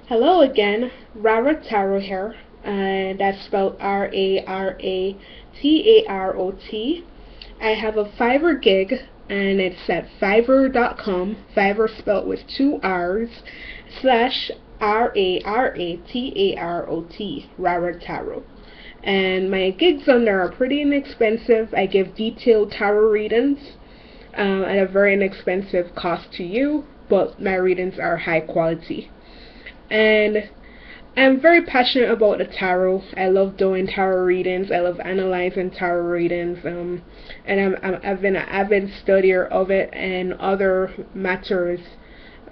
Hello again, Rara Tarot here, and that's spelled Raratarot. I have a Fiverr gig, and it's at Fiverr.com, Fiverr spelled with two R's, slash Raratarot, Rara Tarot. And my gigs on there are pretty inexpensive. I give detailed tarot readings at a very inexpensive cost to you, but my readings are high quality. And I'm very passionate about the tarot. I love doing tarot readings. I love analyzing tarot readings. I've been an avid studier of it and other matters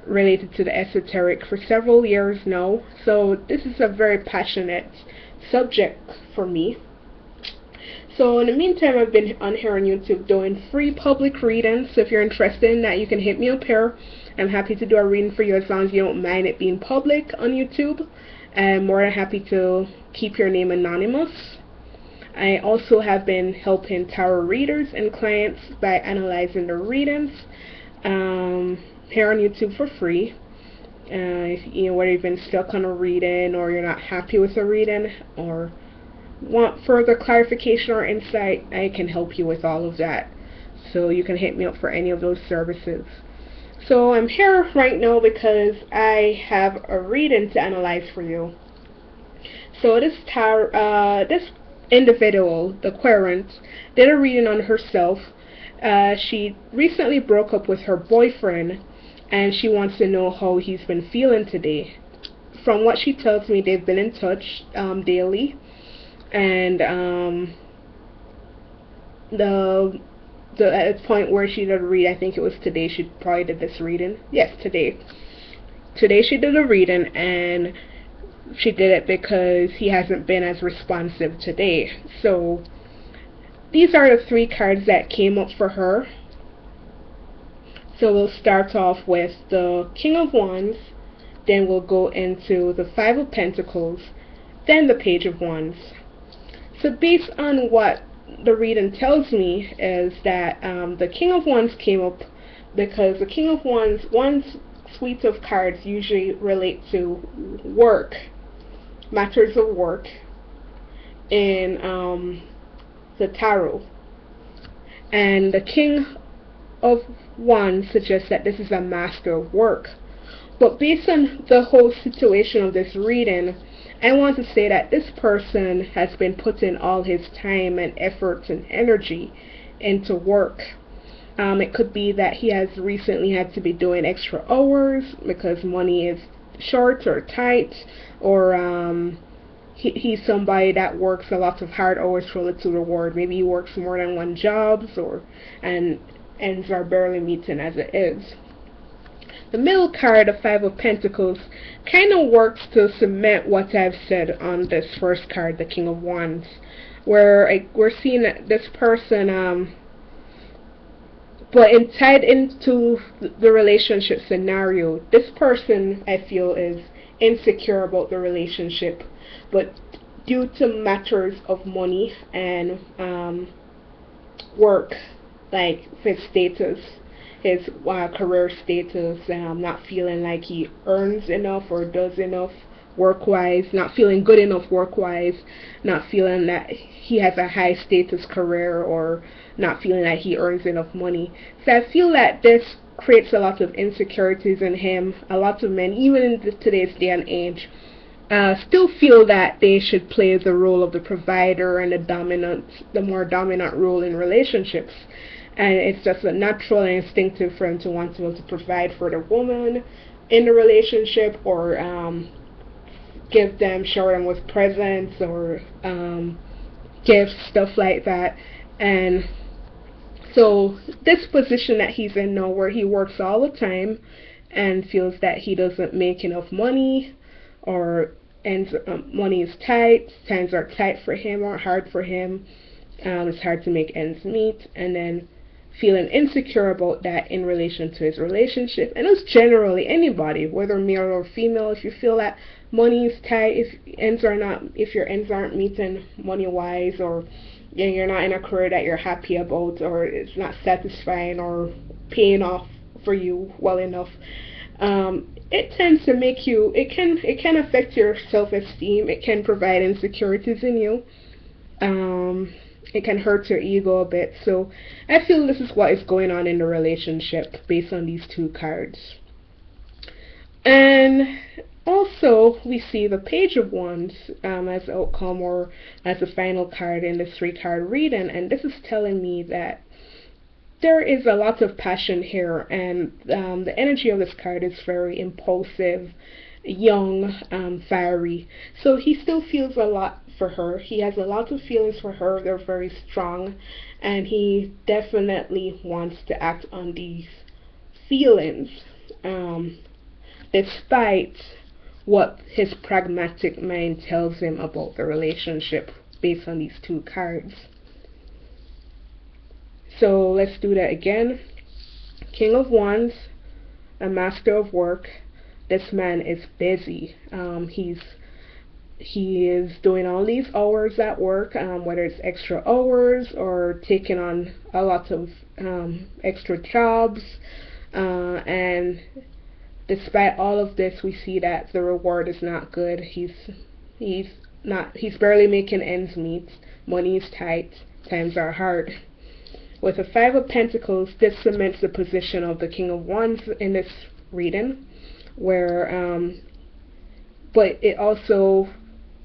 related to the esoteric for several years now. So this is a very passionate subject for me. So in the meantime, I've been on here on YouTube doing free public readings. So if you're interested in that, you can hit me up here. I'm happy to do a reading for you as long as you don't mind it being public on YouTube. I'm more than happy to keep your name anonymous. I also have been helping tarot readers and clients by analyzing their readings here on YouTube for free. If you know, whether you've been stuck on a reading or you're not happy with a reading or want further clarification or insight, I can help you with all of that. So you can hit me up for any of those services. So I'm here right now because I have a reading to analyze for you. So this individual, the querent, did a reading on herself. She recently broke up with her boyfriend, and she wants to know how he's been feeling today. From what she tells me, they've been in touch daily, and at the point where she did a read, I think it was today, she probably did this reading. Yes, today. Today she did a reading, and she did it because he hasn't been as responsive today. So these are the three cards that came up for her. So we'll start off with the King of Wands, then we'll go into the Five of Pentacles, then the Page of Wands. So based on what the reading tells me is that the King of Wands came up because the King of Wands, one suite of cards usually relate to work, matters of work in the tarot. And the King of Wands suggests that this is a master of work. But based on the whole situation of this reading, I want to say that this person has been putting all his time and efforts and energy into work. It could be that he has recently had to be doing extra hours because money is short or tight, or he's somebody that works a lot of hard hours for little reward. Maybe he works more than one job, and ends are barely meeting as it is. The middle card, the Five of Pentacles, kind of works to cement what I've said on this first card, the King of Wands, where we're seeing that this person, but tied into the relationship scenario, this person, I feel, is insecure about the relationship, but due to matters of money and work, like his status, his career status, not feeling like he earns enough or does enough work-wise, not feeling good enough work-wise, not feeling that he has a high status career, or not feeling that he earns enough money. So I feel that this creates a lot of insecurities in him. A lot of men, even in today's day and age, still feel that they should play the role of the provider and the more dominant role in relationships. And it's just a natural and instinctive for him to want to be able to provide for the woman in the relationship, or shower them with presents or gifts, stuff like that. And so this position that he's in now, where he works all the time and feels that he doesn't make enough money, or money is tight, times are tight for him or hard for him, it's hard to make ends meet, and then feeling insecure about that in relation to his relationship. And it's generally anybody, whether male or female, if you feel that money is tight, if your ends aren't meeting money wise, or you're not in a career that you're happy about, or it's not satisfying or paying off for you well enough, it tends to make you, it can affect your self-esteem. It can provide insecurities in you. It can hurt your ego a bit. So I feel this is what is going on in the relationship based on these two cards. And also we see the Page of Wands as outcome, or as the final card in this 3-card reading, and this is telling me that there is a lot of passion here, and the energy of this card is very impulsive, young, fiery. So he still feels a lot for her. He has a lot of feelings for her. They're very strong, and he definitely wants to act on these feelings, despite what his pragmatic mind tells him about the relationship based on these two cards. So let's do that again. King of Wands, a master of work. This man is busy. He is doing all these hours at work, whether it's extra hours or taking on a lot of extra jobs, and despite all of this, we see that the reward is not good. He's barely making ends meet. Money is tight. Times are hard. With the 5 of Pentacles, this cements the position of the King of Wands in this reading, where but it also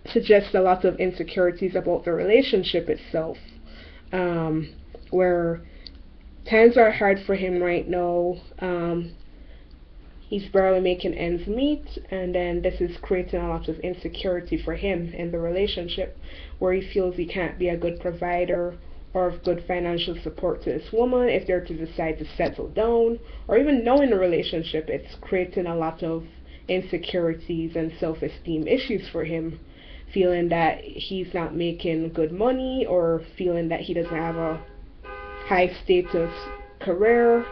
suggests a lot of insecurities about the relationship itself, where times are hard for him right now. He's barely making ends meet, and then this is creating a lot of insecurity for him in the relationship, where he feels he can't be a good provider or of good financial support to this woman if they're to decide to settle down, or even knowing the relationship. It's creating a lot of insecurities and self-esteem issues for him, feeling that he's not making good money, or feeling that he doesn't have a high status career,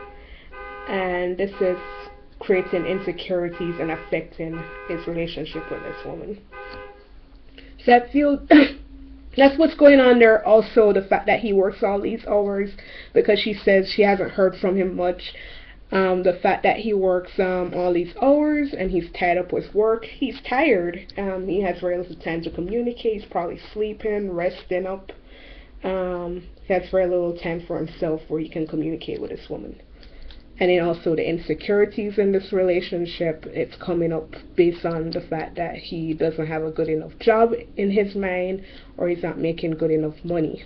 and this is creating insecurities and affecting his relationship with this woman. So I feel that's what's going on there. Also, the fact that he works all these hours, because she says she hasn't heard from him much. The fact that he works all these hours and he's tied up with work. He's tired. He has very little time to communicate. He's probably sleeping, resting up. He has very little time for himself where he can communicate with this woman. And then also the insecurities in this relationship, it's coming up based on the fact that he doesn't have a good enough job in his mind, or he's not making good enough money.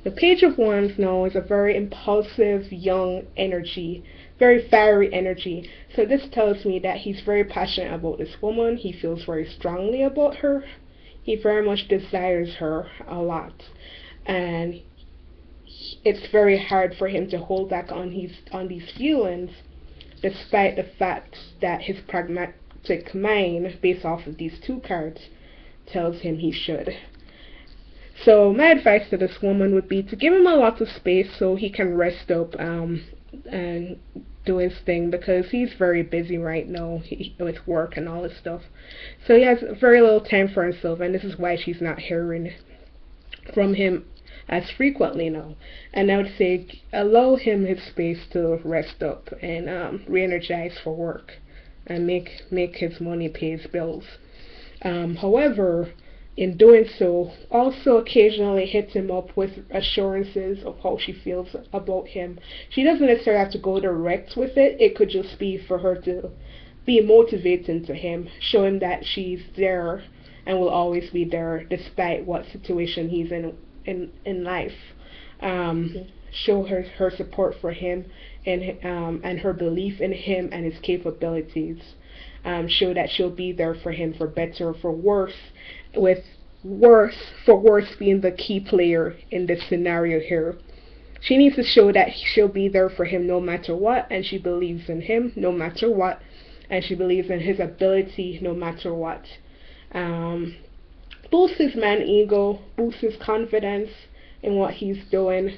The Page of Wands now is a very impulsive, young energy, very fiery energy. So this tells me that he's very passionate about this woman. He feels very strongly about her. He very much desires her a lot. And it's very hard for him to hold back on these feelings, despite the fact that his pragmatic mind, based off of these two cards, tells him he should. So my advice to this woman would be to give him a lot of space so he can rest up and do his thing, because he's very busy right now with work and all this stuff. So he has very little time for himself, and this is why she's not hearing from him as frequently now. And I would say allow him his space to rest up and re-energize for work and make his money pay his bills. However, in doing so, also occasionally hit him up with assurances of how she feels about him. She doesn't necessarily have to go direct with it. It could just be for her to be motivating to him, show him that she's there and will always be there despite what situation he's in life. Show her support for him and her belief in him and his capabilities. Show that she'll be there for him for better or for worse, with worse being the key player in this scenario here. She needs to show that she'll be there for him no matter what, and she believes in him no matter what, and she believes in his ability no matter what. Boosts his man ego, boosts his confidence in what he's doing.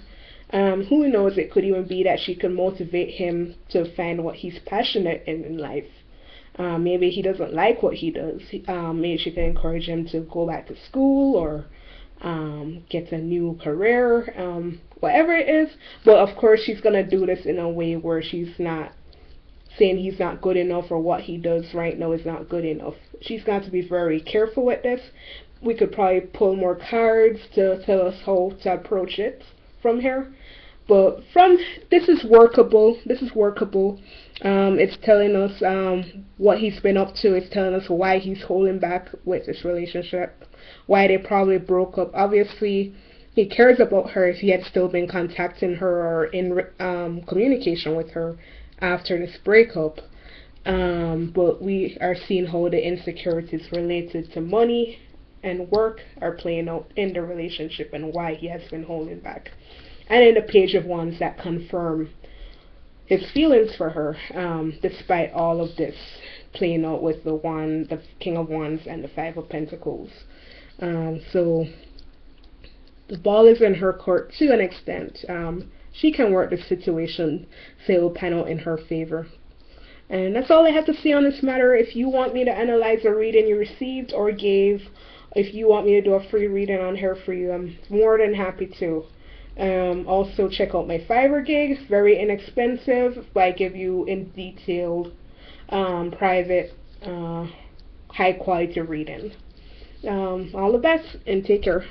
Who knows, it could even be that she could motivate him to find what he's passionate in life. Maybe he doesn't like what he does. Maybe she can encourage him to go back to school or get a new career, whatever it is. But of course she's going to do this in a way where she's not saying he's not good enough or what he does right now is not good enough. She's got to be very careful with this. We could probably pull more cards to tell us how to approach it from here. But from this is workable. This is workable. It's telling us what he's been up to. It's telling us why he's holding back with this relationship, why they probably broke up. Obviously, he cares about her if he had still been contacting her or in communication with her after this breakup. But we are seeing how the insecurities related to money and work are playing out in the relationship and why he has been holding back. And in the Page of Wands that confirm his feelings for her, despite all of this playing out with the King of Wands and the Five of Pentacles. So the ball is in her court to an extent. She can work the situation so it will pan out in her favor. And that's all I have to say on this matter. If you want me to analyze a reading you received or gave, if you want me to do a free reading on here for you, I'm more than happy to. Also check out my Fiverr gigs, very inexpensive, but I give you in detailed, private, high quality reading. All the best and take care.